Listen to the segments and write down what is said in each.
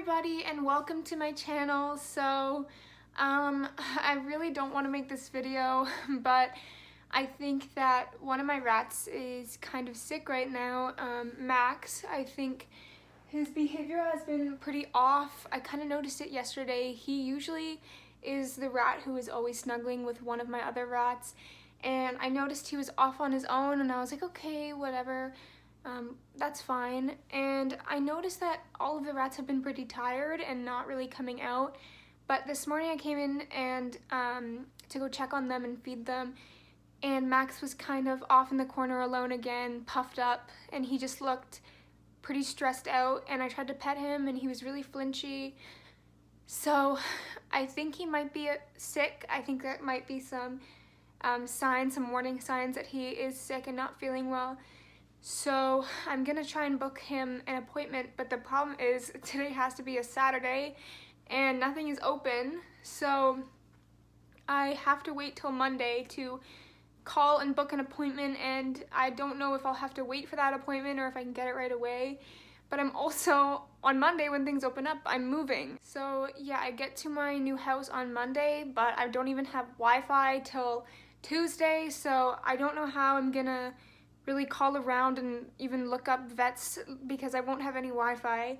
everybody and welcome to my channel. I really don't want to make this video, but I think that one of my rats is kind of sick right now. Max, I think his behavior has been pretty off. I kind of noticed it yesterday. He usually is the rat who is always snuggling with one of my other rats, and I noticed he was off on his own, and I was like, okay, whatever. That's fine. And I noticed that all of the rats have been pretty tired and not really coming out. But this morning I came in and to go check on them and feed them, and Max was kind of off in the corner alone again, puffed up, and he just looked pretty stressed out, and I tried to pet him and he was really flinchy. So I think he might be sick. I think that might be some signs, some warning signs that he is sick and not feeling well. So I'm gonna try and book him an appointment, but the problem is today has to be a Saturday and nothing is open, so I have to wait till Monday to call and book an appointment, and I don't know if I'll have to wait for that appointment or if I can get it right away. But I'm also, on Monday when things open up, I'm moving. So yeah, I get to my new house on Monday, but I don't even have Wi-Fi till Tuesday, so I don't know how I'm gonna really call around and even look up vets because I won't have any Wi-Fi.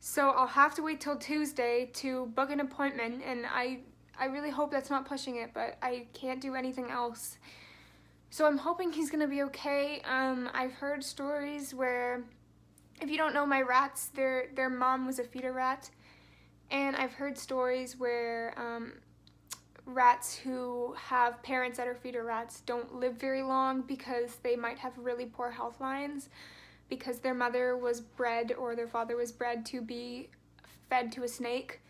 So I'll have to wait till Tuesday to book an appointment, and I really hope that's not pushing it, but I can't do anything else. So I'm hoping he's gonna be okay. I've heard stories where, if you don't know my rats, their mom was a feeder rat, and I've heard stories where rats who have parents that are feeder rats don't live very long because they might have really poor health lines because their mother was bred or their father was bred to be fed to a snake.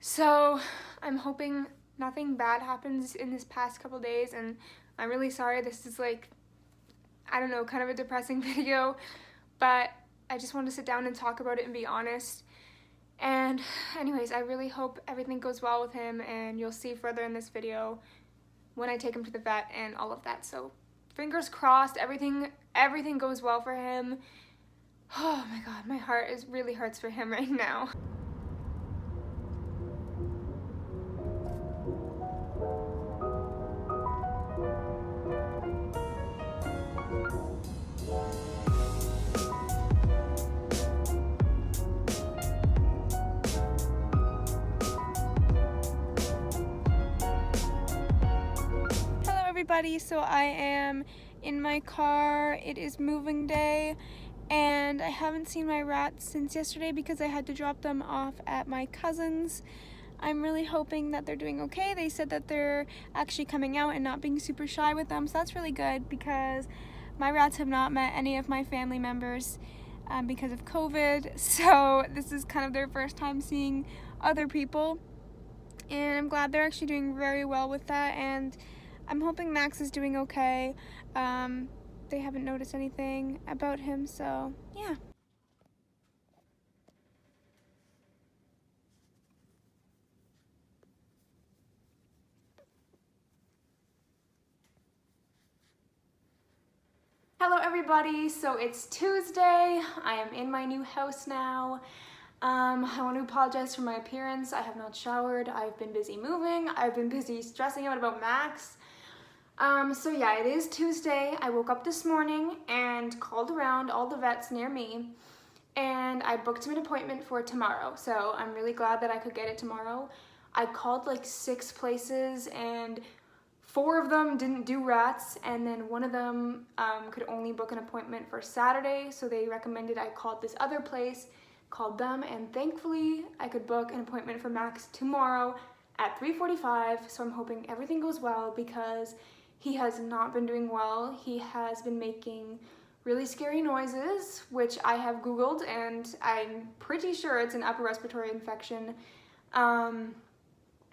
So I'm hoping nothing bad happens in this past couple days, and I'm really sorry this is like, I don't know, kind of a depressing video, but I just wanted to sit down and talk about it and be honest. And anyways, I really hope everything goes well with him, and you'll see further in this video when I take him to the vet and all of that. So fingers crossed, everything goes well for him. Oh my god, my heart really hurts for him right now. Everybody, so I am in my car. It is moving day, and I haven't seen my rats since yesterday because I had to drop them off at my cousin's. I'm really hoping that they're doing okay. They said that they're actually coming out and not being super shy with them, so that's really good because my rats have not met any of my family members because of COVID, so this is kind of their first time seeing other people, and I'm glad they're actually doing very well with that, and I'm hoping Max is doing okay. They haven't noticed anything about him, so yeah. Hello everybody, so it's Tuesday. I am in my new house now. I want to apologize for my appearance. I have not showered. I've been busy moving. I've been busy stressing out about Max. So yeah, it is Tuesday. I woke up this morning and called around all the vets near me, and I booked him an appointment for tomorrow. So I'm really glad that I could get it tomorrow. I called like 6 places, and 4 of them didn't do rats, and then one of them could only book an appointment for Saturday, so they recommended I called this other place, called them, and thankfully I could book an appointment for Max tomorrow at 3:45, so I'm hoping everything goes well because he has not been doing well. He has been making really scary noises, which I have Googled, and I'm pretty sure it's an upper respiratory infection.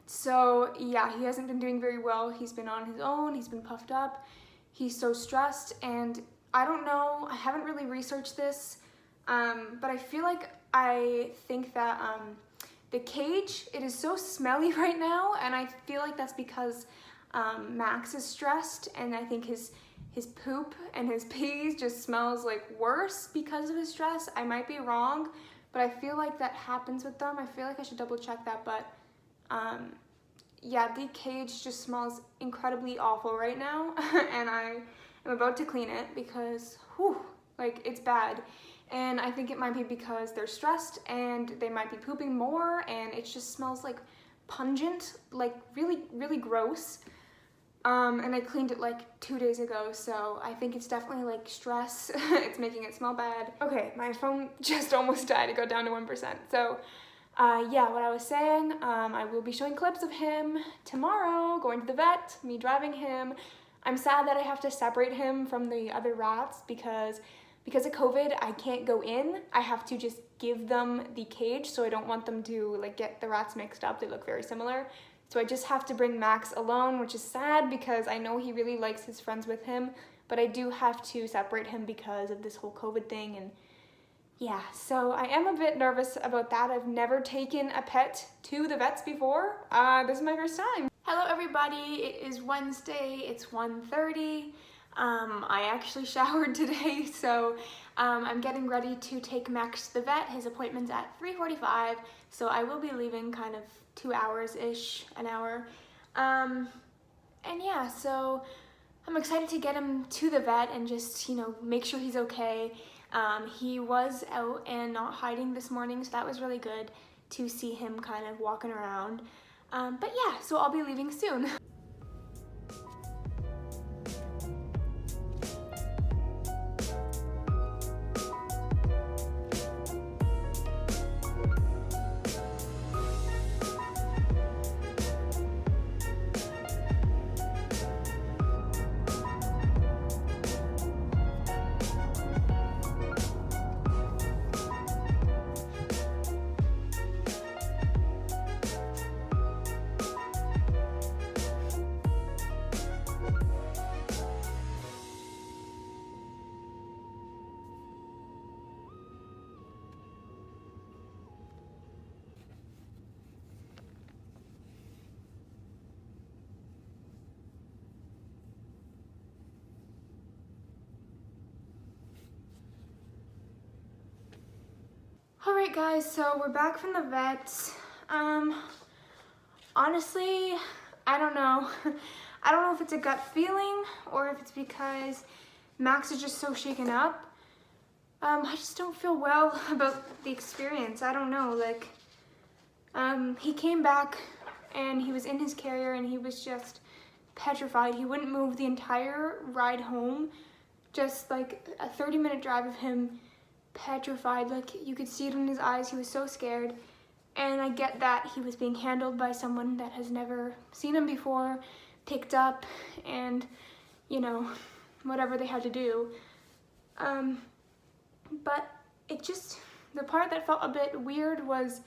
So yeah, he hasn't been doing very well. He's been on his own, he's been puffed up, he's so stressed, and I don't know, I haven't really researched this, but I think that the cage, it is so smelly right now, and I feel like that's because Max is stressed, and I think his poop and his pees just smells like worse because of his stress. I might be wrong, but I feel like that happens with them. I feel like I should double check that, but yeah, the cage just smells incredibly awful right now, and I am about to clean it because, whew, like, it's bad. And I think it might be because they're stressed and they might be pooping more, and it just smells like pungent, like really, really gross. And I cleaned it like 2 days ago, so I think it's definitely like stress. It's making it smell bad. Okay, my phone just almost died. It got down to 1%. So yeah, what I was saying, I will be showing clips of him tomorrow, going to the vet, me driving him. I'm sad that I have to separate him from the other rats because of COVID, I can't go in. I have to just give them the cage, so I don't want them to like get the rats mixed up. They look very similar. So I just have to bring Max alone, which is sad because I know he really likes his friends with him, but I do have to separate him because of this whole COVID thing. And yeah, so I am a bit nervous about that. I've never taken a pet to the vets before. This is my first time. Hello everybody, it is Wednesday, it's 1:30. I actually showered today, so I'm getting ready to take Max to the vet. His appointment's at 3:45, so I will be leaving kind of 2 hours-ish, an hour. And yeah, so I'm excited to get him to the vet and just, you know, make sure he's okay. He was out and not hiding this morning, so that was really good to see him kind of walking around. But yeah, so I'll be leaving soon. Alright guys, so we're back from the vet. Honestly, I don't know. I don't know if it's a gut feeling or if it's because Max is just so shaken up. I just don't feel well about the experience. I don't know, like, he came back and he was in his carrier and he was just petrified. He wouldn't move the entire ride home, just like a 30-minute drive of him petrified. Like, you could see it in his eyes. He was so scared. And I get that he was being handled by someone that has never seen him before, picked up, and, you know, whatever they had to do. But it just, the part that felt a bit weird was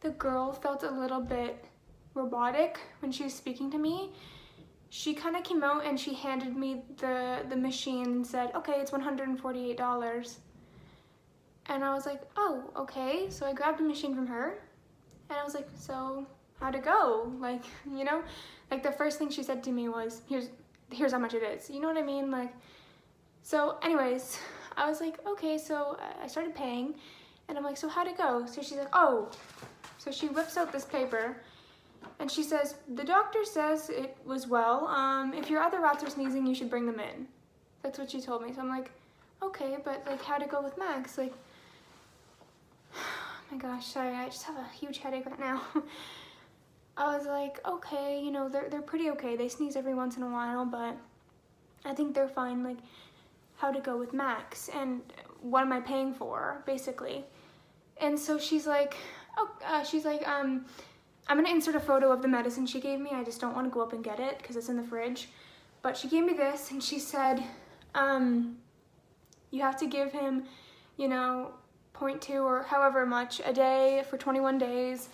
the girl felt a little bit robotic when she was speaking to me. She kind of came out and she handed me the machine and said, okay, it's $148. And I was like, oh, okay. So I grabbed the machine from her and I was like, so how'd it go? Like, you know, like the first thing she said to me was, here's how much it is. You know what I mean? Like, so anyways, I was like, okay, so I started paying and I'm like, so how'd it go? So she's like, oh, so she whips out this paper and she says, the doctor says it was well. If your other rats are sneezing, you should bring them in. That's what she told me. So I'm like, okay, but like, how'd it go with Max? Like, oh my gosh, sorry, I just have a huge headache right now. I was like, okay, you know, they're pretty okay. They sneeze every once in a while, but I think they're fine. Like, how'd it go with Max? And what am I paying for, basically? And so she's like, I'm gonna insert a photo of the medicine she gave me. I just don't want to go up and get it because it's in the fridge. But she gave me this and she said, you have to give him, you know, 0.2 or however much a day for 21 days.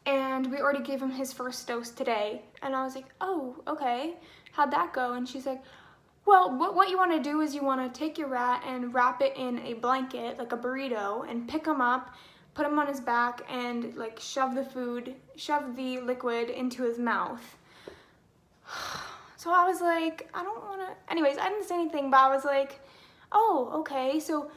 And we already gave him his first dose today. And I was like, oh, okay. How'd that go? And she's like, well, what you want to do is you want to take your rat and wrap it in a blanket, like a burrito, and pick him up, put him on his back, and like shove the liquid into his mouth. So I was like, I don't want to, anyways, I didn't say anything, but I was like, oh, okay. So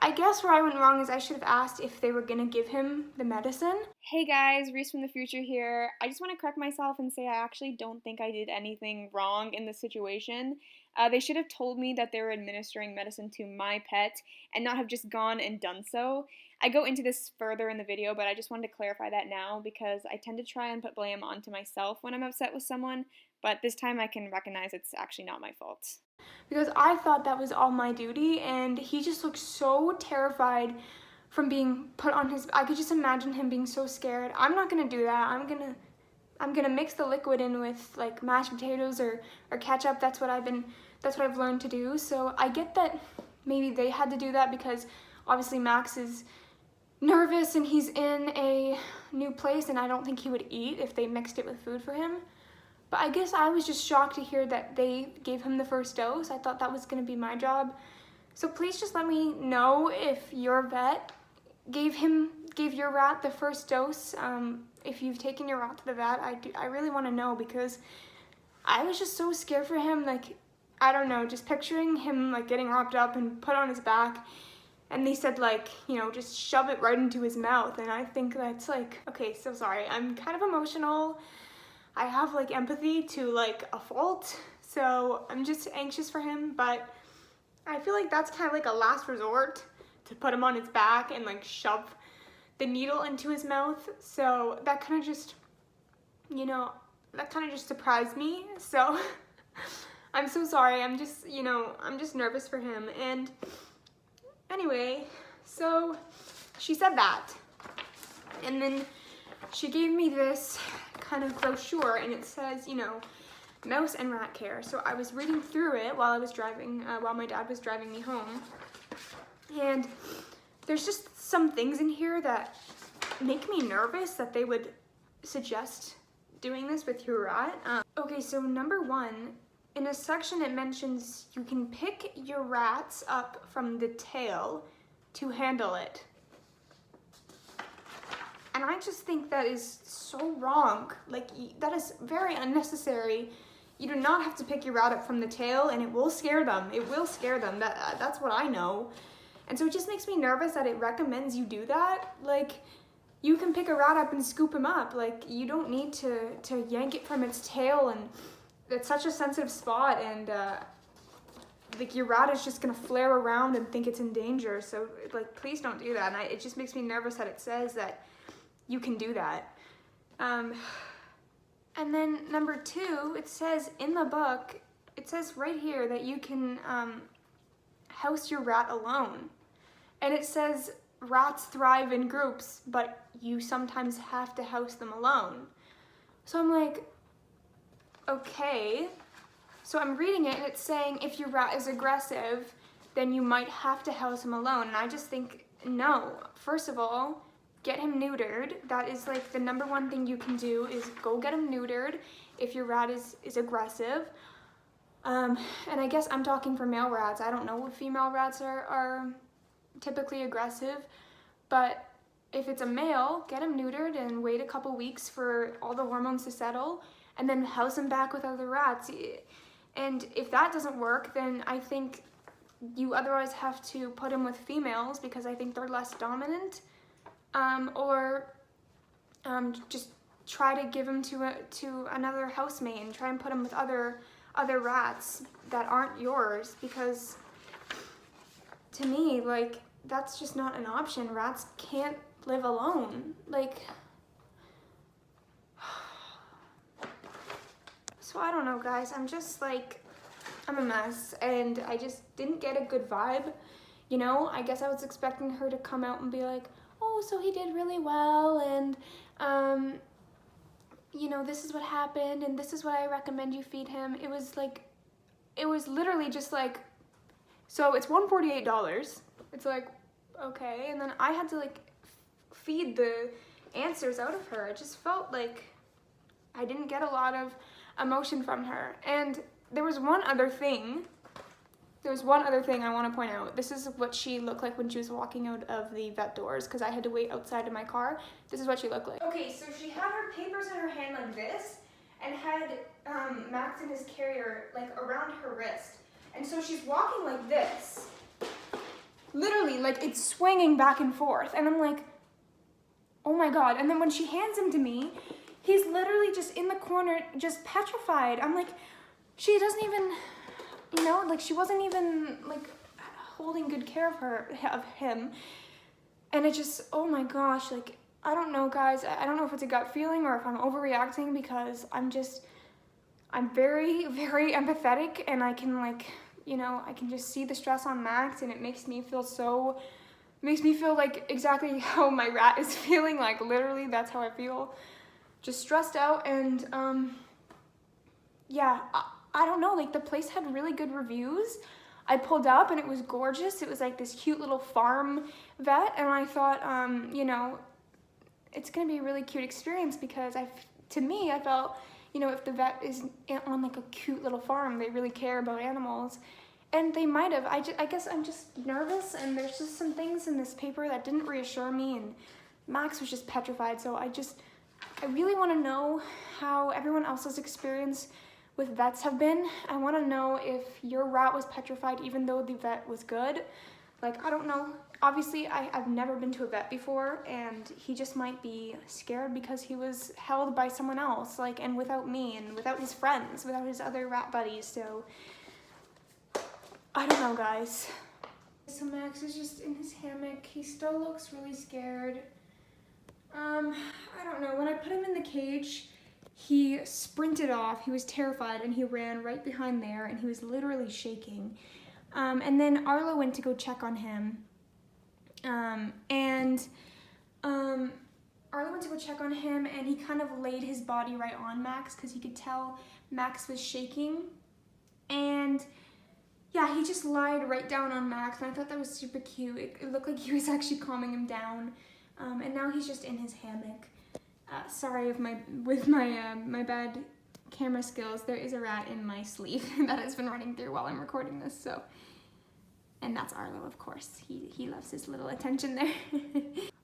I guess where I went wrong is I should have asked if they were gonna give him the medicine. Hey guys, Reese from the future here. I just want to correct myself and say I actually don't think I did anything wrong in this situation. They should have told me that they were administering medicine to my pet and not have just gone and done so. I go into this further in the video, but I just wanted to clarify that now because I tend to try and put blame onto myself when I'm upset with someone, but this time I can recognize it's actually not my fault. Because I thought that was all my duty, and he just looked so terrified from being put on his, I could just imagine him being so scared. I'm not gonna do that. I'm gonna mix the liquid in with like mashed potatoes or ketchup. That's what I've learned to do. So I get that maybe they had to do that because obviously Max is nervous and he's in a new place, and I don't think he would eat if they mixed it with food for him. But I guess I was just shocked to hear that they gave him the first dose. I thought that was gonna be my job. So please just let me know if your vet gave your rat the first dose. If you've taken your rat to the vet, I really want to know, because I was just so scared for him. Like, I don't know, just picturing him like getting wrapped up and put on his back, and they said like, you know, just shove it right into his mouth, and I think that's like, okay, so sorry, I'm kind of emotional. I have like empathy to like a fault, so I'm just anxious for him, but I feel like that's kind of like a last resort, to put him on his back and like shove the needle into his mouth. So that kind of just, you know, that kind of just surprised me. So I'm so sorry. I'm just, you know, I'm just nervous for him. And anyway, so she said that. And then she gave me this kind of brochure, and it says, you know, mouse and rat care. So I was reading through it while I was driving, while my dad was driving me home. And there's just some things in here that make me nervous that they would suggest doing this with your rat. Okay, so number one, in a section it mentions you can pick your rats up from the tail to handle it. And I just think that is so wrong. Like, that is very unnecessary. You do not have to pick your rat up from the tail, and it will scare them. It will scare them. That's what I know. And so it just makes me nervous that it recommends you do that. Like, you can pick a rat up and scoop him up. Like, you don't need to yank it from its tail, and it's such a sensitive spot, and like, your rat is just gonna flare around and think it's in danger. So like, please don't do that. And it just makes me nervous that it says that you can do that. And then number two, it says in the book, it says right here that you can house your rat alone. And it says rats thrive in groups, but you sometimes have to house them alone. So I'm like, okay. So I'm reading it, and it's saying if your rat is aggressive, then you might have to house him alone. And I just think, no. First of all, get him neutered. That is like the number one thing you can do, is go get him neutered if your rat is aggressive. And I guess I'm talking for male rats. I don't know if female rats are typically aggressive, but if it's a male, get him neutered and wait a couple weeks for all the hormones to settle, and then house him back with other rats. And if that doesn't work, then I think you otherwise have to put him with females, because I think they're less dominant. Or just try to give him to another housemate and try and put him with other rats that aren't yours, because to me, like, that's just not an option. Rats can't live alone. Like, so I don't know, guys. I'm just like, I'm a mess, and I just didn't get a good vibe. You know, I guess I was expecting her to come out and be like, oh, so he did really well, and you know, this is what happened, and this is what I recommend you feed him. It was literally just like, so it's $148. It's like, okay, and then I had to like feed the answers out of her. It just felt like I didn't get a lot of emotion from her. And there was one other thing I want to point out. This is what she looked like when she was walking out of the vet doors, because I had to wait outside of my car. This is what she looked like. Okay, so she had her papers in her hand like this, and had Max in his carrier like around her wrist. And so she's walking like this. literally, like, it's swinging back and forth. And I'm like, oh my God. And then when she hands him to me, he's literally just in the corner, just petrified. I'm like, she doesn't even, you know, like, she wasn't even, like, holding good care of him. And it just, oh my gosh, like, I don't know, guys. I don't know if it's a gut feeling or if I'm overreacting, because I'm very, very empathetic, and I can, like, you know, I can just see the stress on Max, and it makes me feel like exactly how my rat is feeling. Like, literally, that's how I feel. Just stressed out. And yeah, I don't know, like, the place had really good reviews. I pulled up and it was gorgeous. It was like this cute little farm vet, and I thought, you know, it's gonna be a really cute experience, because to me, I felt, you know, if the vet is on like a cute little farm, they really care about animals. And they might have. I guess I'm just nervous, and there's just some things in this paper that didn't reassure me, and Max was just petrified. So I really want to know how everyone else's experience with vets have been. I want to know if your rat was petrified even though the vet was good. Like, I don't know. Obviously, I've never been to a vet before, and he just might be scared because he was held by someone else, like, and without me, and without his friends, without his other rat buddies. So I don't know, guys. So Max is just in his hammock. He still looks really scared. I don't know. When I put him in the cage, he sprinted off. He was terrified, and he ran right behind there, and he was literally shaking. And then Arlo went to go check on him. Arlo went to go check on him, and he kind of laid his body right on Max, because he could tell Max was shaking. And yeah, he just lied right down on Max, and I thought that was super cute. It looked like he was actually calming him down. And now he's just in his hammock. Sorry with my bad camera skills. There is a rat in my sleeve that has been running through while I'm recording this. So, and that's Arlo, of course. He loves his little attention there.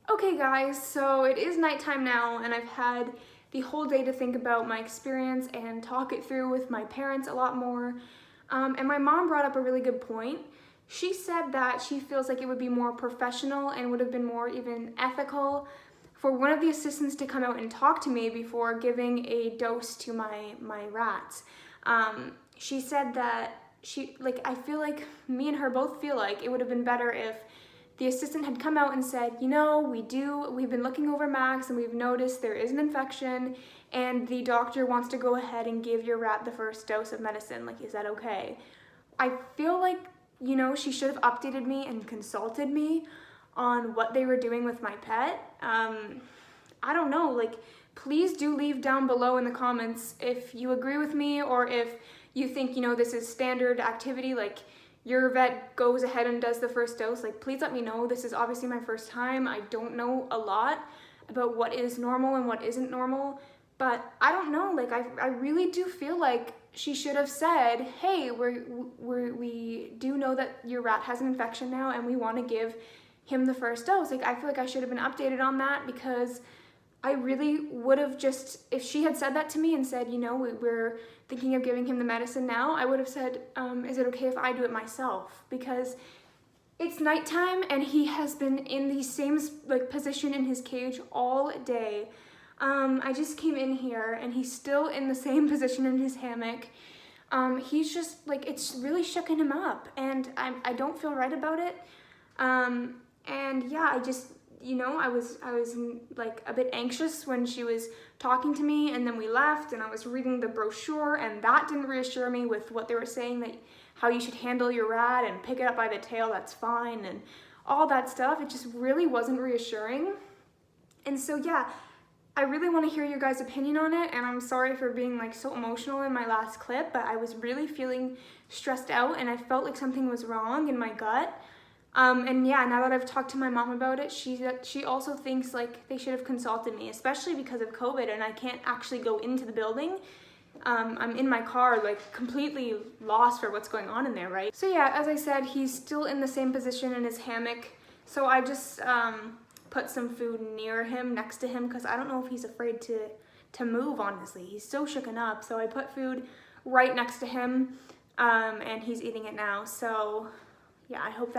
Okay, guys. So it is nighttime now, and I've had the whole day to think about my experience and talk it through with my parents a lot more. And my mom brought up a really good point. She said that she feels like it would be more professional and would have been more even ethical for one of the assistants to come out and talk to me before giving a dose to my rats. She said that I feel like me and her both feel like it would have been better if the assistant had come out and said, you know, we've been looking over Max, and we've noticed there is an infection, and the doctor wants to go ahead and give your rat the first dose of medicine. Like, is that okay? I feel like, you know, she should have updated me and consulted me on what they were doing with my pet. I don't know, like, please do leave down below in the comments if you agree with me, or if you think, you know, this is standard activity, like your vet goes ahead and does the first dose. Like, please let me know. This is obviously my first time. I don't know a lot about what is normal and what isn't normal, but I don't know, like, I really do feel like she should have said, hey, we do know that your rat has an infection now, and we want to give him the first dose. Like, I feel like I should have been updated on that, because I really would have just, if she had said that to me and said, you know, we're thinking of giving him the medicine now, I would have said, is it okay if I do it myself? Because it's nighttime, and he has been in the same, like, position in his cage all day. I just came in here, and he's still in the same position in his hammock. He's just, like, it's really shooken him up, and I don't feel right about it. And yeah, I just, you know, I was like a bit anxious when she was talking to me, and then we left, and I was reading the brochure, and that didn't reassure me with what they were saying, that how you should handle your rat and pick it up by the tail, that's fine, and all that stuff. It just really wasn't reassuring. And so yeah, I really want to hear your guys' opinion on it, and I'm sorry for being, like, so emotional in my last clip, but I was really feeling stressed out, and I felt like something was wrong in my gut. And yeah, now that I've talked to my mom about it, she also thinks, like, they should have consulted me, especially because of COVID, and I can't actually go into the building. I'm in my car, like, completely lost for what's going on in there, right? So yeah, as I said, he's still in the same position in his hammock, so I just put some food near him, next to him, because I don't know if he's afraid to move, honestly. He's so shooken up, so I put food right next to him, and he's eating it now. So yeah, I hope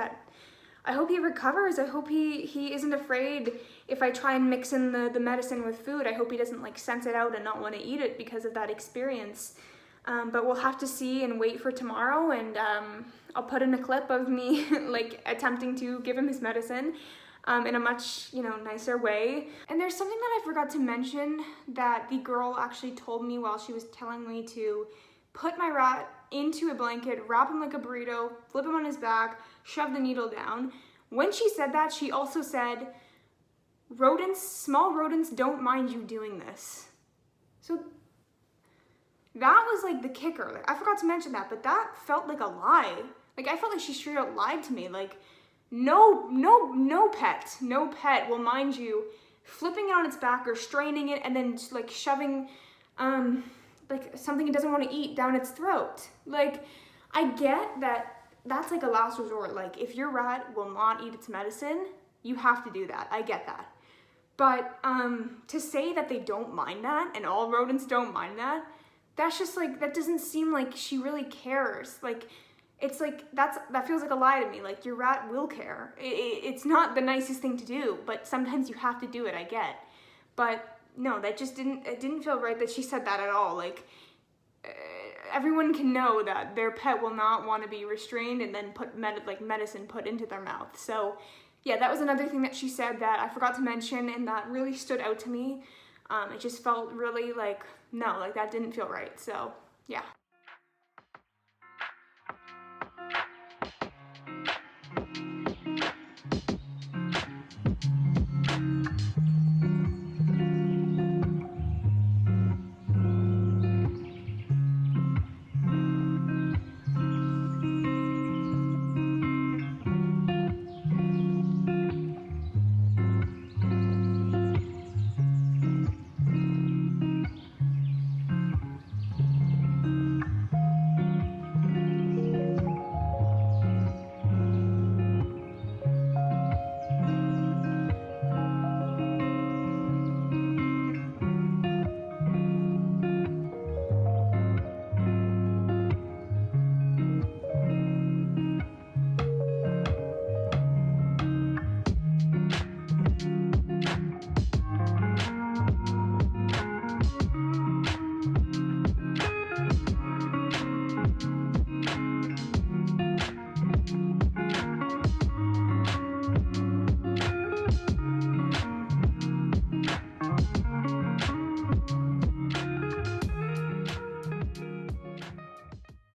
I hope he recovers. I hope he isn't afraid if I try and mix in the medicine with food. I hope he doesn't like sense it out and not want to eat it because of that experience. But we'll have to see and wait for tomorrow, and I'll put in a clip of me like attempting to give him his medicine in a much, nicer way. And there's something that I forgot to mention that the girl actually told me while she was telling me to put my rat into a blanket, wrap him like a burrito, flip him on his back, shove the needle down. When she said that, she also said, small rodents don't mind you doing this. So that was like the kicker. Like, I forgot to mention that, but that felt like a lie. Like, I felt like she straight up lied to me. Like, no pet will mind you flipping it on its back or straining it and then like shoving like something it doesn't want to eat down its throat. Like, I get that that's like a last resort. Like, if your rat will not eat its medicine, you have to do that. I get that. But to say that they don't mind that and all rodents don't mind that, that's just like, that doesn't seem like she really cares. Like, it's like, that feels like a lie to me. Like, your rat will care. It's not the nicest thing to do, but sometimes you have to do it, I get. But no, it didn't feel right that she said that at all. Like, everyone can know that their pet will not want to be restrained and then put medicine put into their mouth. So yeah, that was another thing that she said that I forgot to mention and that really stood out to me. It just felt really like, no, like that didn't feel right. So yeah.